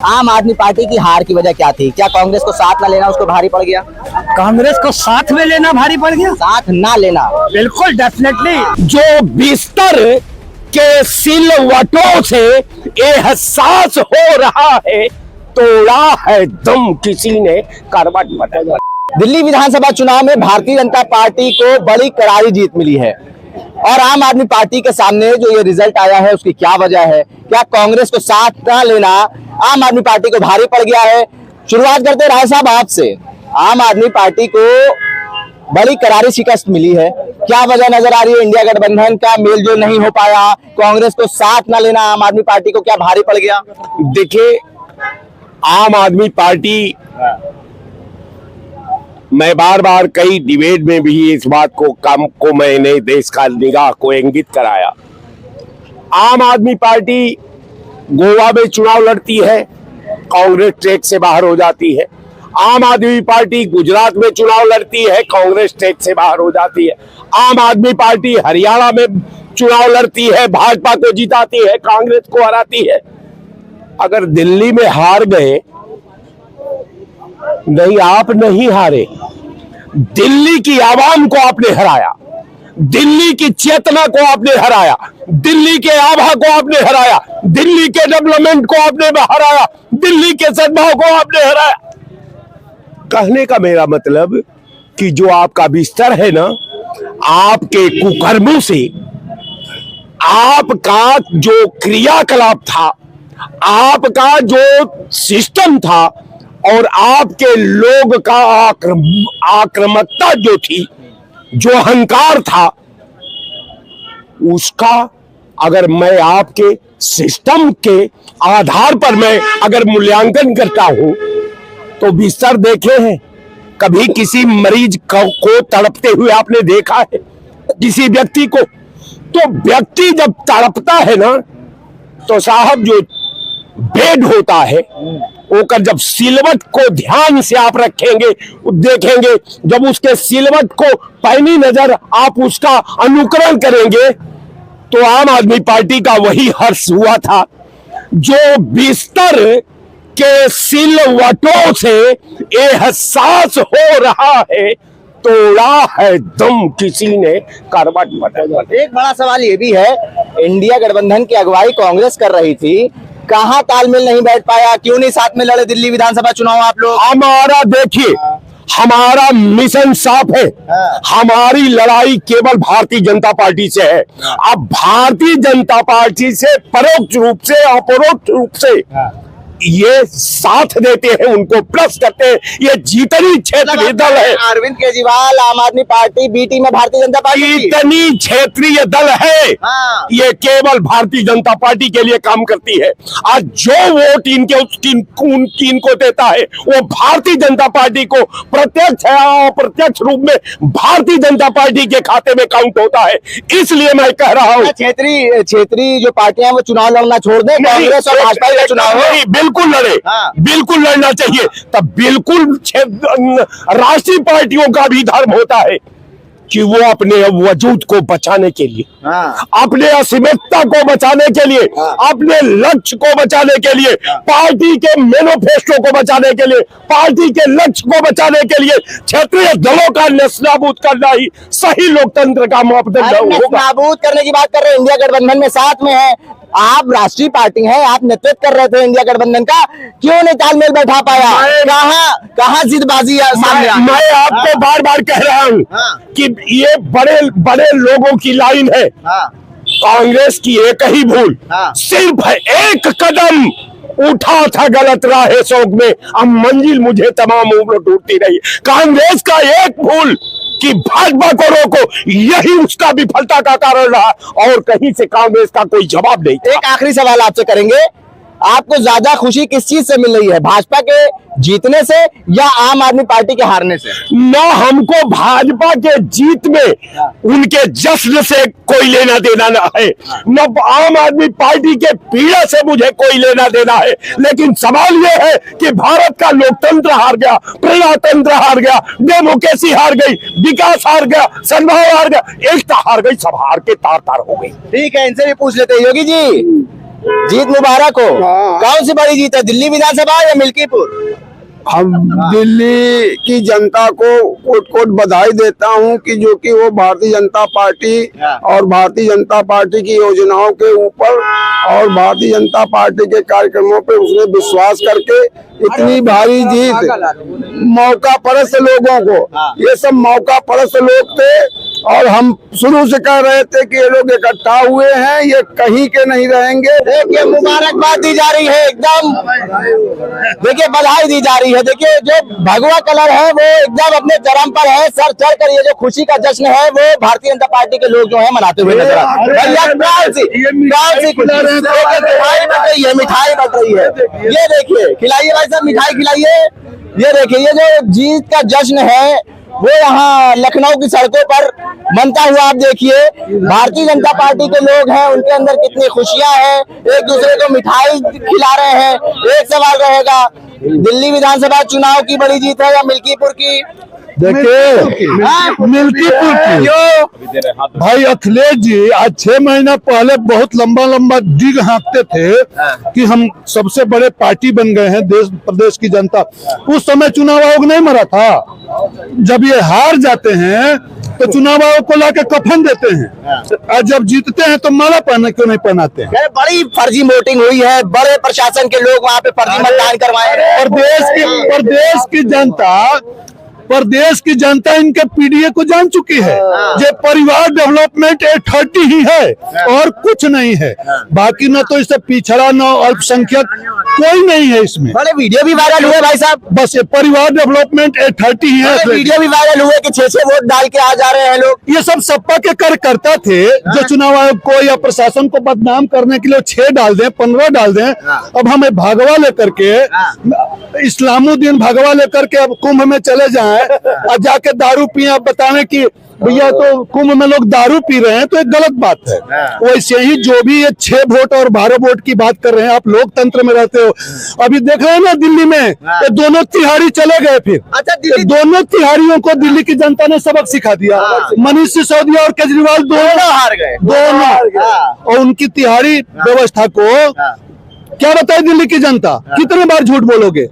आम आदमी पार्टी की हार की वजह क्या थी? क्या कांग्रेस को साथ न लेना उसको भारी पड़ गया? कांग्रेस को साथ में लेना भारी पड़ गया। साथ ना लेना बिल्कुल डेफिनेटली। जो बिस्तर के सिलवटों से एहसास हो रहा है, तोड़ा है दम किसी ने करवट बदल। दिल्ली विधानसभा चुनाव में भारतीय जनता पार्टी को बड़ी करारी जीत मिली है और आम आदमी पार्टी के सामने जो ये रिजल्ट आया है उसकी क्या वजह है? क्या कांग्रेस को साथ ना लेना आम आदमी पार्टी को भारी पड़ गया है? शुरुआत करते हैं राय साहब आपसे। आम आदमी पार्टी को बड़ी करारी शिकस्त मिली है, क्या वजह नजर आ रही है? इंडिया गठबंधन का मेलजोल नहीं हो पाया, कांग्रेस को साथ ना लेना आम आदमी पार्टी को क्या भारी पड़ गया? देखिए, आम आदमी पार्टी, मैं बार बार कई डिबेट में भी इस बात को मैंने देश का निगाह को इंगित कराया। आम आदमी पार्टी गोवा में चुनाव लड़ती है, कांग्रेस ट्रैक से बाहर हो जाती है। आम आदमी पार्टी गुजरात में चुनाव लड़ती है, कांग्रेस ट्रैक से बाहर हो जाती है। आम आदमी पार्टी हरियाणा में चुनाव लड़ती है, भाजपा को जिताती है, कांग्रेस को हराती है। अगर दिल्ली में हार गए, नहीं, आप नहीं हारे, दिल्ली की आवाम को आपने हराया, दिल्ली की चेतना को आपने हराया, दिल्ली के आभा को आपने हराया, दिल्ली के डेवलपमेंट को आपने हराया, दिल्ली के सद्भाव को आपने हराया। कहने का मेरा मतलब कि जो आपका बिस्तर है ना, आपके कुकर्मों से आपका जो क्रियाकलाप था, आपका जो सिस्टम था और आपके लोग का आक्रामकता जो थी, जो अहंकार था, उसका अगर मैं आपके सिस्टम के आधार पर मैं अगर मूल्यांकन करता हूं तो बिस्तर देखे हैं? कभी किसी मरीज को तड़पते हुए आपने देखा है? किसी व्यक्ति को? तो व्यक्ति जब तड़पता है ना, तो साहब जो बेड होता है ओकर जब सिलवट को ध्यान से आप रखेंगे, देखेंगे, जब उसके सिलवट को पैनी नजर आप उसका अनुकरण करेंगे, तो आम आदमी पार्टी का वही हर्ष हुआ था। जो बिस्तर के सिलवटों से एहसास हो रहा है, तोड़ा है दम किसी ने करवट बदल। एक बड़ा सवाल ये भी है, इंडिया गठबंधन की अगुवाई कांग्रेस कर रही थी, कहां तालमेल नहीं बैठ पाया? क्यों नहीं साथ में लड़े दिल्ली विधानसभा चुनाव आप लोग? हमारा देखिए, हमारा मिशन साफ है। हमारी लड़ाई केवल भारतीय जनता पार्टी से है। अब भारतीय जनता पार्टी से परोक्ष रूप से, अपरोक्ष रूप से ये साथ देते हैं, उनको प्लस करते हैं। ये जितनी क्षेत्रीय दल है, अरविंद केजरीवाल, आम आदमी पार्टी, बी टीम में भारतीय जनता पार्टी, इतनी क्षेत्रीय दल है, ये केवल भारतीय जनता पार्टी के लिए काम करती है। आज जो वोट इनको देता है, वो भारतीय जनता पार्टी को प्रत्यक्ष या अप्रत्यक्ष रूप में भारतीय जनता पार्टी के खाते में काउंट होता है। इसलिए मैं कह रहा हूँ, क्षेत्रीय जो पार्टियां वो चुनाव लड़ना छोड़ दें, कांग्रेस और भाजपा का चुनाव हो, बिल्कुल लड़े। बिल्कुल लड़ना चाहिए। तब बिल्कुल राष्ट्रीय पार्टियों का भी धर्म होता है कि वो अपने वजूद को बचाने के लिए, अपने अस्मिता को बचाने के लिए, अपने लक्ष्य को बचाने के लिए, पार्टी के मैनिफेस्टो को बचाने के लिए, पार्टी के लक्ष्य को बचाने के लिए क्षेत्रीय दलों का नेस्तनाबूद करना ही सही लोकतंत्र का मापदंड होगा। नेस्तनाबूद करने की बात कर रहे हैं, इंडिया गठबंधन में साथ में है, आप राष्ट्रीय पार्टी हैं, आप नेतृत्व कर रहे थे इंडिया गठबंधन का, क्यों नहीं तालमेल बैठा पाया? कहां जिदबाजी सामने? मैं आपको बार बार कह रहा हूं कि ये बड़े बड़े लोगों की लाइन है। कांग्रेस की एक ही भूल, सिर्फ एक कदम उठा था गलत राह शौक में, अब मंजिल मुझे तमाम उम्र ढूंढती रही। कांग्रेस का एक भूल कि भाजपा को रोको, यही उसका विफलता का कारण रहा, और कहीं से कांग्रेस का कोई जवाब नहीं। एक आखिरी सवाल आपसे करेंगे, आपको ज्यादा खुशी किस चीज से मिल रही है, भाजपा के जीतने से या आम आदमी पार्टी के हारने से? न हमको भाजपा के जीत में उनके जश्न से कोई लेना देना न है, न आम आदमी पार्टी के पीड़ा से मुझे कोई लेना देना है। लेकिन सवाल यह है कि भारत का लोकतंत्र हार गया, प्रजातंत्र हार गया, डेमोक्रेसी हार गई, विकास हार गया, सद्भाव हार गया, एकता हार गई, सब हार के तार तार हो गई। ठीक है, इनसे भी पूछ लेते हैं। योगी जी, जीत मुबारक हो। हाँ। कौन सी बड़ी जीत है, दिल्ली विधानसभा या मिल्कीपुर? हम दिल्ली की जनता को कोट कोट बधाई देता हूं कि जो कि वो भारतीय जनता पार्टी और भारतीय जनता पार्टी की योजनाओं के ऊपर और भारतीय जनता पार्टी के कार्यक्रमों पे उसने विश्वास करके इतनी भारी जीत, मौका परस्त लोगों को, ये सब मौका परस्त लोग थे और हम शुरू से कह रहे थे कि ये लोग इकट्ठा हुए हैं, ये कहीं के नहीं रहेंगे। देखिए मुबारकबाद दी जा रही है, एकदम देखिए बधाई दी जा रही है। देखिए जो भगवा कलर है वो एकदम अपने चरम पर है, सर चढ़ कर ये जो खुशी का जश्न है वो भारतीय जनता पार्टी के लोग जो है मनाते हुए नजर आ रहे हैं। भैया कौन सी मिठाई बट रही है, मिठाई बट रही है, ये देखिए खिलाइए भाई साहब, मिठाई खिलाइए। ये देखिए ये जो जीत का जश्न है वो यहाँ लखनऊ की सड़कों पर मनता हुआ आप देखिए। भारतीय जनता पार्टी के लोग हैं, उनके अंदर कितनी खुशियां हैं, एक दूसरे को मिठाई खिला रहे हैं। एक सवाल रहेगा, दिल्ली विधानसभा चुनाव की बड़ी जीत है या मिल्कीपुर की? देखिए मिल्कीपुर की क्यों? भाई अखिलेश जी आज 6 महीना पहले बहुत लंबा लंबा डिग हाँकते थे कि हम सबसे बड़े पार्टी बन गए हैं देश प्रदेश की जनता। उस समय चुनाव आयोग नहीं मरा था। जब ये हार जाते हैं तो चुनाव आयोग को लाके कफन देते हैं, और जब जीतते हैं तो माला पहना क्यों नहीं पहनाते हैं? बड़ी फर्जी वोटिंग हुई है, बड़े प्रशासन के लोग वहाँ पे फर्जी मतदान करवाए हैं। प्रदेश की जनता इनके पीडीए को जान चुकी है। ये परिवार डेवलपमेंट 830 ही है और कुछ नहीं है। बाकी न तो इससे पिछड़ा न अल्पसंख्यक कोई नहीं है इसमें। बड़े वीडियो भी वायरल हुए भाई साहब, बस ये परिवार डेवलपमेंट 830 ही है। वीडियो भी वायरल हुए कि 6-6 वोट डाल के आ जा रहे हैं लोग। ये सब सपा के कार्यकर्ता थे जो चुनाव आयोग को या प्रशासन को बदनाम करने के लिए 6 डाल दें, 15 डाल दें। अब हमें भगवा लेकर के, इस्लामुद्दीन भगवा लेकर के अब कुंभ में चले जाएं और जाके दारू पिए, आप बताने की भैया तो कुंभ में लोग दारू पी रहे हैं तो एक गलत बात है। वैसे ही जो भी ये 6 वोट और 12 वोट की बात कर रहे हैं, आप लोकतंत्र में रहते हो। अभी देख रहे हैं ना दिल्ली में तो दोनों तिहाड़ी चले गए, फिर अच्छा दोनों तिहाड़ियों को दिल्ली की जनता ने सबक सिखा दिया। मनीष सिसोदिया और केजरीवाल दोनों हार गए, और उनकी तिहाड़ी व्यवस्था को क्या बताए दिल्ली की जनता? कितने बार झूठ बोलोगे?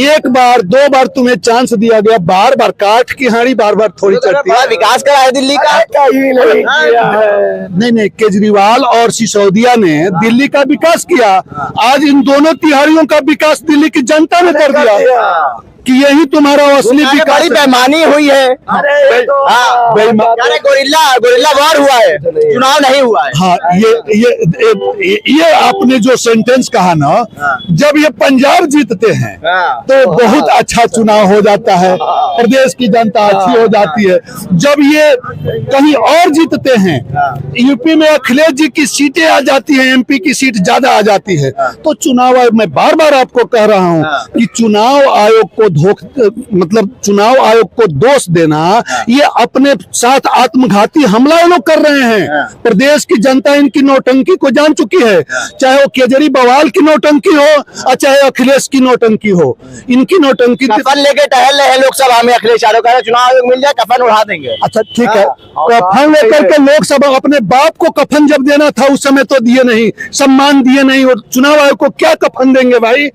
एक बार 2 बार तुम्हें चांस दिया गया, बार बार काठ की हांडी बार बार थोड़ी चढ़ती है। विकास करा है दिल्ली का? नहीं, केजरीवाल और सिसोदिया ने दिल्ली का विकास किया। आज इन दोनों तिहाड़ियों का विकास दिल्ली की जनता ने कर दिया कि यही तुम्हारा असली विकास। बड़ी बेईमानी हुई है। गोरिल्ला वार हुआ है, चुनाव नहीं हुआ है। हाँ, ये आपने जो सेंटेंस कहा ना, जब ये पंजाब जीतते हैं तो बहुत अच्छा चुनाव हो जाता है, प्रदेश की जनता अच्छी हो जाती है। जब ये कहीं और जीतते हैं, यूपी में अखिलेश जी की सीटें आ जाती हैं, एमपी की सीट ज्यादा आ जाती है, तो चुनाव आयोग, मैं बार बार आपको कह रहा हूँ कि चुनाव आयोग को चुनाव आयोग को दोष देना, ये अपने साथ आत्मघाती हमला ये लोग कर रहे हैं। प्रदेश की जनता इनकी नौटंकी को जान चुकी है, चाहे वो केजरीवाल की नौटंकी हो और चाहे अखिलेश की नौटंकी हो। इनकी नौटंकी कफन लेके टहल रहे हैं लोकसभा में, अखिलेश यादव कह रहे चुनाव आयोग मिल जाए कफन उड़ा देंगे। अच्छा ठीक है, कफन लेकर के लोकसभा, अपने बाप को कफन जब देना था उस समय तो दिए नहीं, सम्मान दिए नहीं, और चुनाव आयोग को क्या कफन देंगे भाई?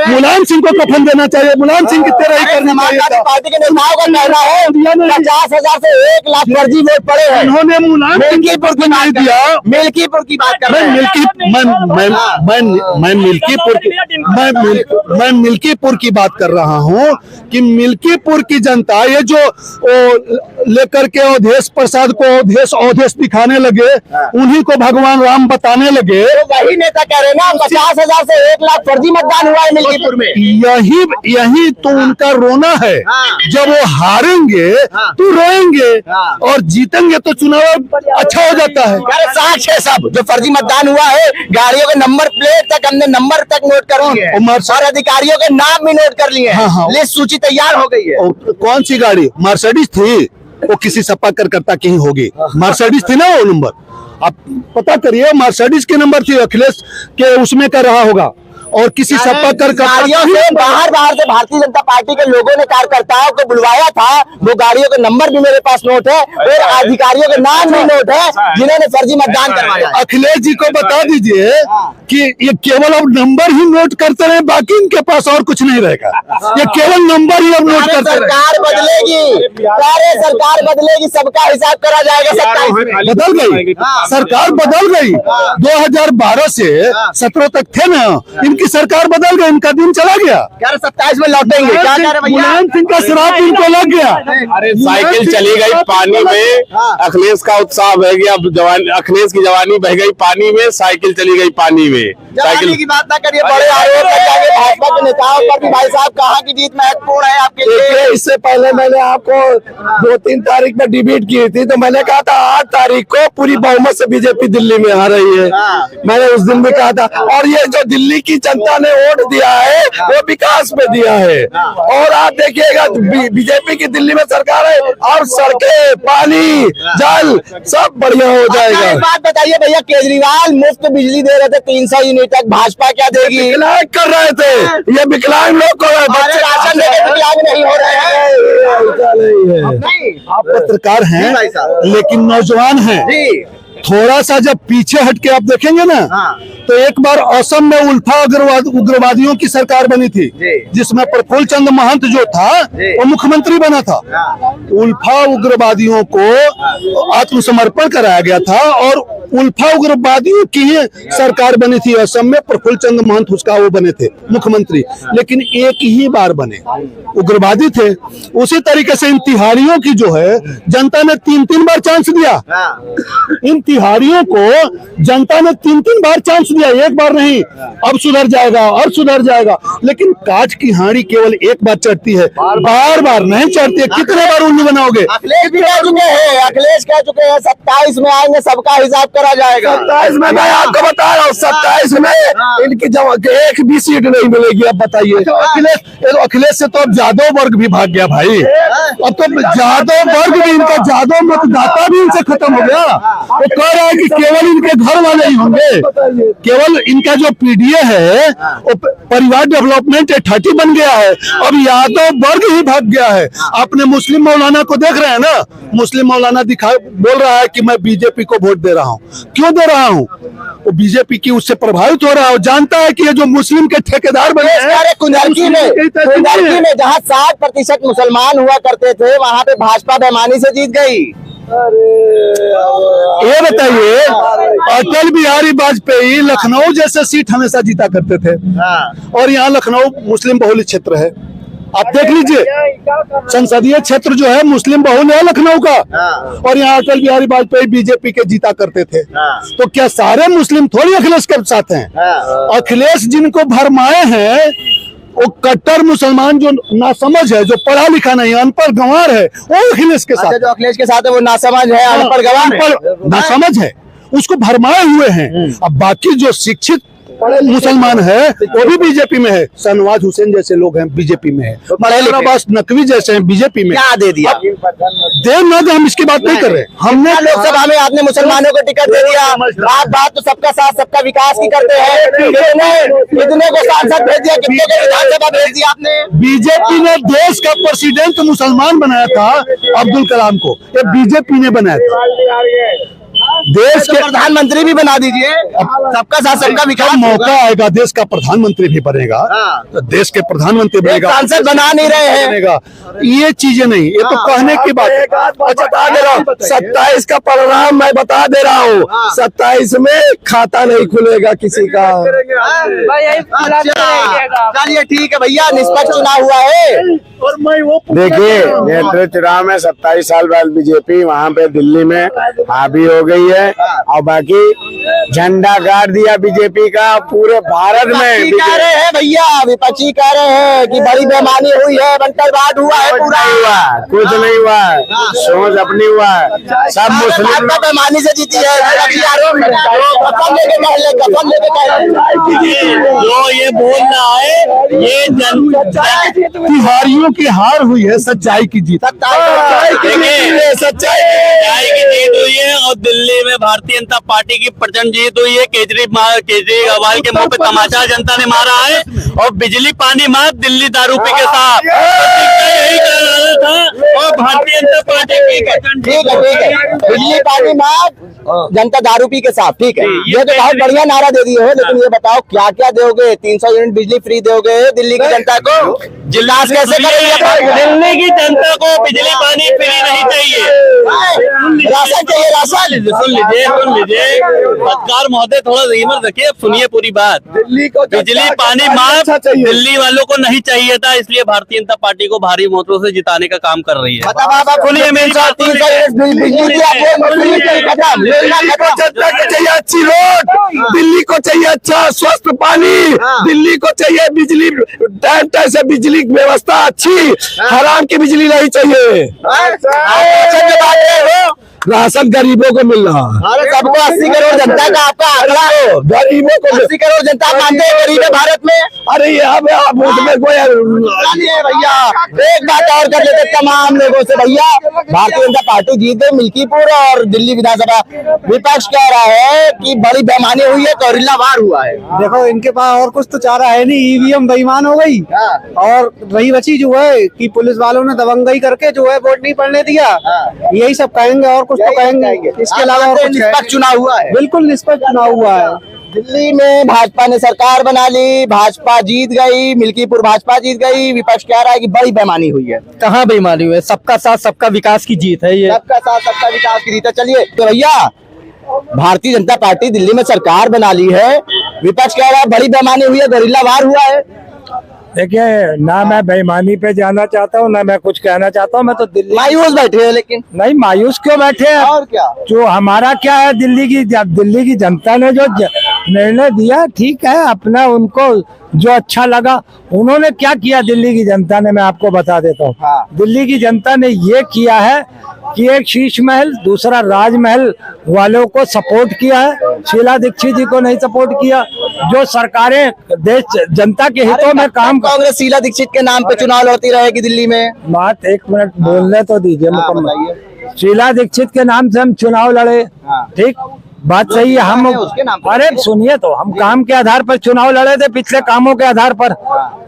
मुलायम सिंह को कफन देना चाहिए, मुलायम सिंह की तरह ही करना चाहिए। पार्टी के नेताओं का कहना है 50,000 से 1 लाख फर्जी वोट पड़े हैं। उन्होंने मिल्कीपुर की नहीं दिया। मिल्कीपुर की बात कर रहे हैं। मैं मिल्कीपुर की बात कर रहा हूँ कि मिल्कीपुर की जनता, ये जो लेकर के अवधेश प्रसाद को अवधेश दिखाने लगे, उन्हीं को भगवान राम बताने लगे। तो वही नेता कह रहे हैं ना 50,000 से 1 लाख फर्जी मतदान हुआ है मिल्कीपुर में। यही तो उनका रोना है। जब वो हारेंगे तो रोएंगे और जीतेंगे तो चुनाव अच्छा हो जाता है। साक्ष्य है सब, जो फर्जी मतदान हुआ है, गाड़ियों के नंबर प्लेट तक हमने नंबर तक नोट कर लिए हैं और अधिकारियों के नाम भी नोट कर लिए हैं। लिस्ट सूची तैयार हो गई है। कौन सी गाड़ी? मर्सिडीज थी, वो किसी सपा कार्यकर्ता की ही होगी। मर्सिडीज थी ना वो नंबर, आप पता करिए, मर्सिडीज के नंबर थी, अखिलेश के उसमें कर रहा होगा। और किसी सपा गाड़ियों से बाहर से भारतीय जनता पार्टी के लोगों ने कार्यकर्ताओं को बुलवाया था। वो गाड़ियों के नंबर भी मेरे पास नोट है और अधिकारियों के नाम भी नोट है जिन्होंने फर्जी मतदान करवाया। अखिलेश जी को बता दीजिए कि ये केवल अब नंबर ही नोट करते रहे, बाकी इनके पास और कुछ नहीं रहेगा। ये केवल नंबर ही अब नोट करते रहे। सरकार बदलेगी, सरकार बदलेगी, सबका हिसाब करा जाएगा। 27 बदल गई, सरकार बदल गई। 2012 से 17 तक थे ना, इनकी सरकार बदल गई, इनका दिन चला गया। 27 में लौटेंगे, क्या कह रहे भैया? मुलायम सिंह का शराब इनको लग गया। अरे साइकिल चली गई पानी में, अखिलेश का उत्साह बह गया, अखिलेश की जवानी बह गई पानी में, साइकिल चली गई पानी में। जवानी की बात ना करिए, बड़े आरोप लग जाएंगे भाजपा के नेताओं पर भी। भाई साहब, कहाँ की जीत महत्वपूर्ण है आपके लिए? इससे पहले मैंने आपको 2-3 तारीख में डिबेट की थी, तो मैंने कहा था 8 तारीख को पूरी बहुमत से बीजेपी दिल्ली में आ रही है। मैंने उस दिन भी कहा था। और ये जो दिल्ली की जनता ने वोट दिया है वो विकास में दिया है। और आप देखिएगा बीजेपी की दिल्ली में सरकार है और सड़कें, पानी, जल सब बढ़िया हो जाएगा। एक बात बताइए भैया, केजरीवाल मुफ्त बिजली दे रहे थे 300 यूनिट तक, भाजपा क्या देगी? विकलांग कर रहे थे, ये विकलांग लोग कर रहे थे। राशन देके विकलांग नहीं हो रहे हैं। आप पत्रकार हैं लेकिन नौजवान हैं। थोड़ा सा जब पीछे हट के आप देखेंगे ना, तो एक बार असम में उल्फा उग्रवादियों की सरकार बनी थी, जिसमें प्रफुल्ल चंद्र महंत जो था वो मुख्यमंत्री बना था। उल्फा उग्रवादियों को आत्मसमर्पण कराया गया था और उल्फा उग्रवादियों की ही सरकार बनी थी असम में। प्रफुल्ल चंद्र महंत उसका वो बने थे मुख्यमंत्री, लेकिन एक ही बार बने, उग्रवादी थे। उसी तरीके से इन तिहाड़ियों की जो है जनता ने 3-3 बार चांस दिया। इन तिहाड़ियों को जनता ने 3-3 बार चांस दिया, एक बार नहीं। अब सुधर जाएगा और सुधर जाएगा, लेकिन कांच की हांडी केवल एक बार चढ़ती है, बार बार नहीं चढ़ती है। कितने बार उल्लू बनाओगे? अखिलेश भी कह चुके हैं, 27 में आएंगे, सबका हिसाब करा जाएगा। 27 में मैं आपको बता रहा हूँ, 27 में इनकी एक भी सीट नहीं मिलेगी। अब बताइए, अखिलेश से तो अब जादव वर्ग भी भाग गया भाई। अब तो जादव वर्ग भी, इनका जादव मतदाता भी इनसे खत्म हो गया। वो कह रहा है कि केवल इनके घर वाले ही होंगे, केवल इनका जो पीडीए है वो परिवार डेवलपमेंट अथॉरिटी बन गया है। अब यादव वर्ग ही भाग गया है। आपने मुस्लिम मौलाना को देख रहे हैं ना, मुस्लिम मौलाना बोल रहा है कि मैं बीजेपी को वोट दे रहा हूँ। क्यों दे रहा हूँ? वो बीजेपी की उससे प्रभावित हो रहा है, जानता है कि ये जो मुस्लिम के ठेकेदार बने हैं। कुंदरकी में जहाँ 60% मुसलमान हुआ करते थे, वहाँ पे भाजपा बेईमानी से जीत गई। ये बताइए, अटल बिहारी वाजपेयी लखनऊ जैसे सीट हमेशा जीता करते थे, और यहाँ लखनऊ मुस्लिम बहुल क्षेत्र है। आप देख लीजिए, संसदीय क्षेत्र जो है मुस्लिम बहुल है लखनऊ का, और यहाँ अटल बिहारी वाजपेयी बीजेपी के जीता करते थे। तो क्या सारे मुस्लिम थोड़ी अखिलेश के साथ हैं? अखिलेश जिनको भरमाए हैं वो कट्टर मुसलमान जो नासमझ है, जो पढ़ा लिखा नहीं, अनपढ़ गंवार है, वो अखिलेश के साथ। जो अखिलेश के साथ है वो नासमझ है, अनपढ़ गंवार, नासमझ है, उसको भरमाए हुए हैं। अब बाकी जो शिक्षित मुसलमान है वो भी बीजेपी में है। शहनवाज हुसैन जैसे लोग हैं बीजेपी में है, अब्बास नकवी जैसे हैं बीजेपी में। क्या दे दिया? दे न दे, हम इसकी बात नहीं कर रहे। हमने लोकसभा में आपने मुसलमानों को टिकट दे दिया। आप बात तो सबका साथ सबका विकास की करते हैं, कितने को सांसद भेज दिया, कितने को विधानसभा भेज दिया आपने। बीजेपी ने देश का प्रेसिडेंट मुसलमान बनाया था अब्दुल कलाम को, ये बीजेपी ने बनाया था। देश के प्रधानमंत्री भी बना दीजिए, सबका साथ सबका विकास। मौका आएगा, देश का प्रधानमंत्री भी बनेगा, तो देश के प्रधानमंत्री बनेगा। सांसद बना नहीं रहे हैं, ये चीजें नहीं, ये तो कहने की बात है। बता दे रहा हूँ, 27 का परिणाम मैं बता दे रहा हूँ। 27 में खाता नहीं खुलेगा किसी का। चलिए ठीक है भैया, निष्पक्ष चुनाव हुआ है। और मैं वो देखिए, नेतृत्व चुनाव में 27 साल बाद बीजेपी वहाँ पे दिल्ली में हावी हो गई है, और बाकी झंडा गाड़ दिया बीजेपी का पूरे भारत में। कह रहे हैं भैया, विपक्षी कह रहे हैं कि बड़ी बेईमानी हुई है, बंटरवाद हुआ है, पूरा हुआ कुछ नहीं हुआ, सोच अपनी हुआ, सब मुस्लिम बेईमानी से जीती है। जो ये बोल रहा है ये तिहाड़ियों की हार हुई है, सच्चाई की जीत। सच्चाई की जीत हुई है, और दिल्ली में भारतीय जनता पार्टी की प्रचंड जीत हुई है। केजरीवाल के मुंह पे तमाचा जनता ने मारा है और बिजली पानी मार दिल्ली दारू पी के साथ यही कहना था। और भारतीय जनता पार्टी की प्रचंड ठीक है बिजली पानी मार जनता दारू पी के साथ, ठीक है, ये तो बहुत बढ़िया नारा दे दिए हो। लेकिन ये बताओ क्या क्या दोगे? 300 यूनिट बिजली फ्री दोगे दिल्ली की जनता को? जिलास कैसे करेंगे? दिल्ली की जनता को बिजली पानी फ्री नहीं चाहिए, राशन चाहिए, राशन। सुन लीजिए पत्रकार महोदय, थोड़ा धीमत रखिए, सुनिए पूरी बात। दिल्ली को बिजली पानी माफ दिल्ली वालों को नहीं चाहिए था, इसलिए भारतीय जनता पार्टी को भारी मतों से जिताने का काम कर रही है। सुनिए मेरी बात, 300 यूनिट बिजली खत्म, जनता को चाहिए अच्छी रोड, दिल्ली को चाहिए अच्छा स्वस्थ पानी, दिल्ली को चाहिए बिजली टाइम टाइम से बिजली की व्यवस्था अच्छी, हराम की बिजली नहीं चाहिए। राशन गरीबों को मिल रहा है। अरे सबको 80 करोड़ जनता का आपका आंकड़ा है, गरीबों को 80 करोड़ जनता मानते हैं गरीब है भारत में। अरे यहाँ आप उसमें कोई नहीं भैया, एक बात और कर लेते तमाम लोगों से, भैया भारतीय जनता पार्टी जीत गई मिल्कीपुर और दिल्ली विधानसभा, विपक्ष कह रहा है कि बड़ी बेईमानी हुई है, गौरिल्ला वार हुआ है। देखो इनके पास और कुछ तो चारा है नहीं, ईवीएम बेईमान हो गई और रही बची जो है कि पुलिस वालों ने दबंगई करके जो है वोट नहीं पड़ने दिया, यही सब कहेंगे और कुछ तो कहेंगे। इसके अलावा और कुछ निष्पक्ष चुनाव हुआ है, बिल्कुल निष्पक्ष चुनाव हुआ है। दिल्ली में भाजपा ने सरकार बना ली, भाजपा जीत गई, मिल्कीपुर भाजपा जीत गई, विपक्ष कह रहा है कि बड़ी बेईमानी हुई है। कहाँ बेईमानी हुई है? सबका साथ सबका विकास की जीत है ये। सबका साथ सबका विकास की जीत है। चलिए तो भैया, भारतीय जनता पार्टी दिल्ली में सरकार बना ली है, विपक्ष कह रहा है बड़ी बेईमानी हुई है, गौरिल्ला वार हुआ है। देखिए, ना मैं बेईमानी पे जाना चाहता हूँ, ना मैं कुछ कहना चाहता हूँ। मैं तो दिल्ली मायूस बैठे हैं, लेकिन नहीं मायूस क्यों बैठे हैं? और क्या, जो हमारा क्या है, दिल्ली की जनता ने जो निर्णय दिया ठीक है, अपना उनको जो अच्छा लगा। उन्होंने क्या किया दिल्ली की जनता ने, मैं आपको बता देता हूँ। हाँ। दिल्ली की जनता ने ये किया है कि एक शीश महल, दूसरा राजमहल वालों को सपोर्ट किया है, शीला दीक्षित जी को नहीं सपोर्ट किया। जो सरकारें देश जनता के हितों में काम, कांग्रेस शीला दीक्षित के नाम पे चुनाव लड़ती रहेगी दिल्ली में। बात एक मिनट बोलने तो दीजिए मुकम्मल। शीला दीक्षित के नाम से हम चुनाव लड़े, ठीक, बात सही है। हम अरे सुनिए तो, हम काम के आधार पर चुनाव लड़े थे, पिछले कामों के आधार पर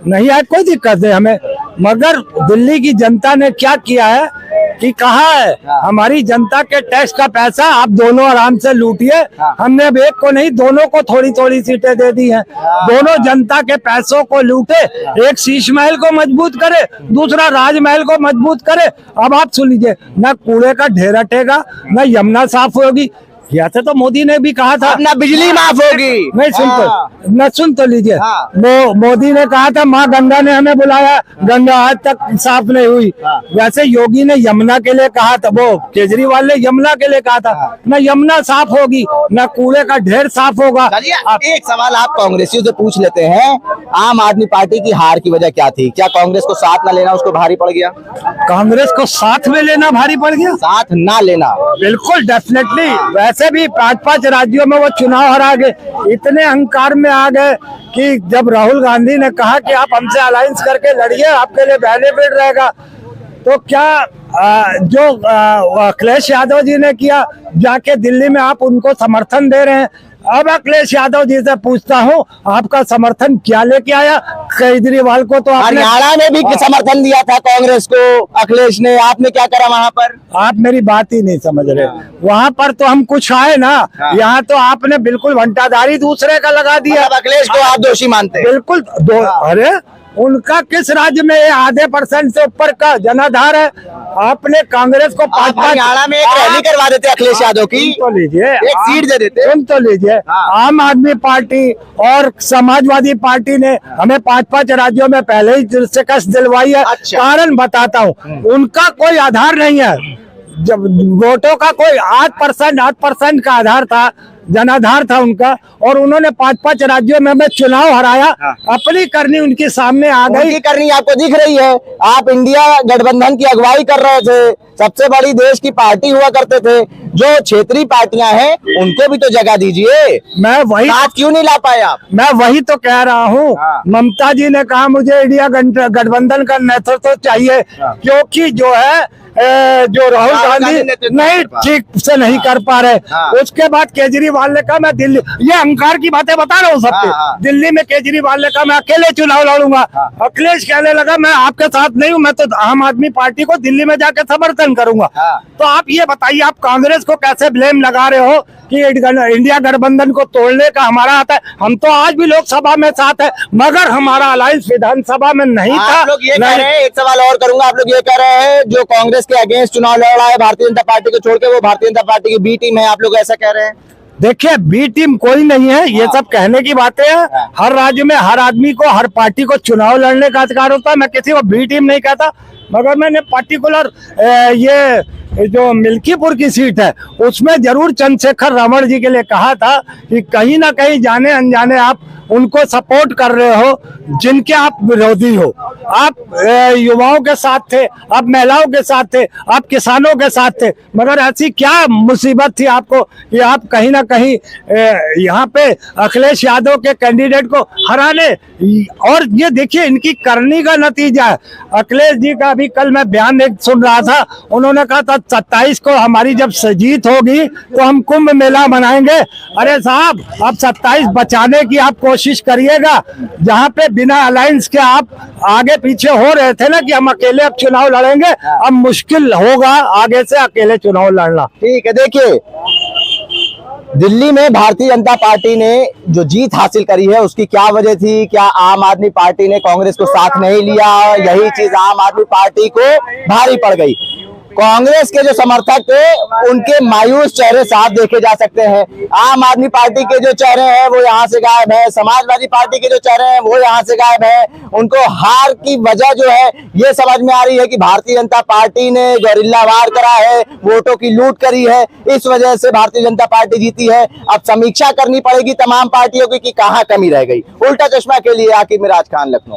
नहीं है, कोई दिक्कत नहीं हमें। मगर दिल्ली की जनता ने क्या किया है कि कहा है हमारी जनता के टैक्स का पैसा आप दोनों आराम से लूटिए, हमने अब एक को नहीं दोनों को थोड़ी थोड़ी सीटें दे दी हैं। दोनों जनता के पैसों को लूटे, एक शीश महल को मजबूत करे, दूसरा राजमहल को मजबूत करे। अब आप सुन लीजिए, न कूड़े का ढेर हटेगा, न यमुना साफ होगी। ऐसे तो मोदी ने भी कहा था अपना बिजली माफ होगी। नहीं सुन तो लीजिए। मोदी ने कहा था माँ गंगा ने हमें बुलाया, गंगा आज तक साफ नहीं हुई। वैसे योगी ने यमुना के लिए कहा था, वो केजरीवाल ने यमुना के लिए कहा था। न यमुना साफ होगी, न कूड़े का ढेर साफ होगा। एक सवाल आप कांग्रेसियों से पूछ लेते हैं, आम आदमी पार्टी की हार की वजह क्या थी? क्या कांग्रेस को साथ न लेना उसको भारी पड़ गया? कांग्रेस को साथ में लेना भारी पड़ गया, साथ ना लेना बिल्कुल डेफिनेटली। वैसे भी 5-5 राज्यों में वो चुनाव हरा गए, इतने अहंकार में आ गए कि जब राहुल गांधी ने कहा कि आप हमसे अलायंस करके लड़िए, आपके लिए बेनिफिट रहेगा, तो क्या जो अखिलेश यादव जी ने किया, जाके दिल्ली में आप उनको समर्थन दे रहे हैं। अब अखिलेश यादव जी से पूछता हूँ, आपका समर्थन क्या लेके आया? केजरीवाल को तो हरियाणा में भी समर्थन दिया था कांग्रेस को अखिलेश ने, आपने क्या करा वहाँ पर? आप मेरी बात ही नहीं समझ रहे। वहाँ पर तो हम कुछ आए ना, यहाँ तो आपने बिल्कुल घंटाधारी दूसरे का लगा दिया। अखिलेश को आप दोषी मानते हैं? बिल्कुल अरे उनका किस राज्य में आधे % से ऊपर का जनाधार है? आपने कांग्रेस को 5 हरियाणा में एक रैली करवा देते अखिलेश यादव की, तो लीजिए, एक सीट दे देते। सुन तो लीजिए, आम आदमी पार्टी और समाजवादी पार्टी ने हमें 5-5 राज्यों में पहले ही शिकस्त दिलवाई है। अच्छा। कारण बताता हूँ, उनका कोई आधार नहीं है। जब वोटों का कोई 8% का आधार था, जनाधार था उनका, और उन्होंने 5-5 राज्यों में चुनाव हराया। अपनी करनी उनके सामने आ गई। उनकी करनी आपको दिख रही है। आप इंडिया गठबंधन की अगुवाई कर रहे थे, सबसे बड़ी देश की पार्टी हुआ करते थे। जो क्षेत्रीय पार्टियां हैं उनको भी तो जगह दीजिए। मैं वही साथ क्यों नहीं ला पाए आप? मैं वही तो कह रहा हूँ। ममता जी ने कहा मुझे इंडिया गठबंधन का नेतृत्व चाहिए, क्योंकि जो है जो राहुल गांधी नहीं ठीक से नहीं कर पा रहे। उसके बाद केजरीवाल ने कहा मैं दिल्ली, ये अहंकार की बातें बता रहा हूँ सबके। दिल्ली में केजरीवाल ने कहा मैं अकेले चुनाव लड़ूंगा। अखिलेश कहने लगा मैं आपके साथ नहीं हूँ, मैं तो आम आदमी पार्टी को दिल्ली में जाके समर्थन करूंगा। तो आप ये बताइए, आप कांग्रेस को कैसे ब्लेम लगा रहे हो कि इंडिया गठबंधन को तोड़ने का हमारा आता है? हम तो आज भी लोकसभा में साथ है, मगर हमारा अलायंस विधानसभा में नहीं था। आप लोग ये कह रहे हैं, एक सवाल और करूंगा, आप लोग ये कह रहे हैं जो कांग्रेस के अगेंस्ट चुनाव लड़ रहा है भारतीय जनता पार्टी को छोड़ के, वो भारतीय जनता पार्टी की बी टीम है, आप लोग ऐसा कह रहे हैं? देखिए, बी टीम कोई नहीं है, ये सब कहने की बातें हैं। हर राज्य में हर आदमी को, हर पार्टी को चुनाव लड़ने का अधिकार होता है। मैं किसी को बी टीम नहीं कहता, मगर मैंने पर्टिकुलर ये जो मिल्कीपुर की सीट है उसमें जरूर चंद्रशेखर रमण जी के लिए कहा था कि कहीं ना कहीं जाने अनजाने आप उनको सपोर्ट कर रहे हो जिनके आप विरोधी हो। आप युवाओं के साथ थे, आप महिलाओं के साथ थे, आप किसानों के साथ थे, मगर ऐसी क्या मुसीबत थी आपको कि आप कहीं ना कहीं यहाँ पे अखिलेश यादव के कैंडिडेट को हराने। और ये देखिए इनकी करनी का नतीजा है। अखिलेश जी का भी कल मैं बयान एक सुन रहा था, उन्होंने कहा था 27 को हमारी जब जीत होगी तो हम कुंभ मेला मनाएंगे। अरे साहब, अब 27 बचाने की आप कोशिश करिएगा, जहाँ पे बिना अलायंस के आप आगे पीछे हो रहे थे ना कि हम अकेले अब चुनाव लड़ेंगे, अब मुश्किल होगा आगे से अकेले चुनाव लड़ना। ठीक है, देखिए दिल्ली में भारतीय जनता पार्टी ने जो जीत हासिल करी है उसकी क्या वजह थी? क्या आम आदमी पार्टी ने कांग्रेस को साथ नहीं लिया? यही चीज आम आदमी पार्टी को भारी पड़ गई। कांग्रेस के जो समर्थक थे उनके मायूस चेहरे साफ देखे जा सकते हैं। आम आदमी पार्टी के जो चेहरे हैं वो यहाँ से गायब है, समाजवादी पार्टी के जो चेहरे हैं वो यहाँ से गायब है। उनको हार की वजह जो है ये समझ में आ रही है कि भारतीय जनता पार्टी ने गरिल्ला वार करा है, वोटों की लूट करी है, इस वजह से भारतीय जनता पार्टी जीती है। अब समीक्षा करनी पड़ेगी तमाम पार्टियों की कि कहाँ कमी रह गई। उल्टा चश्मा के लिए आकिब मिराज खान, लखनऊ।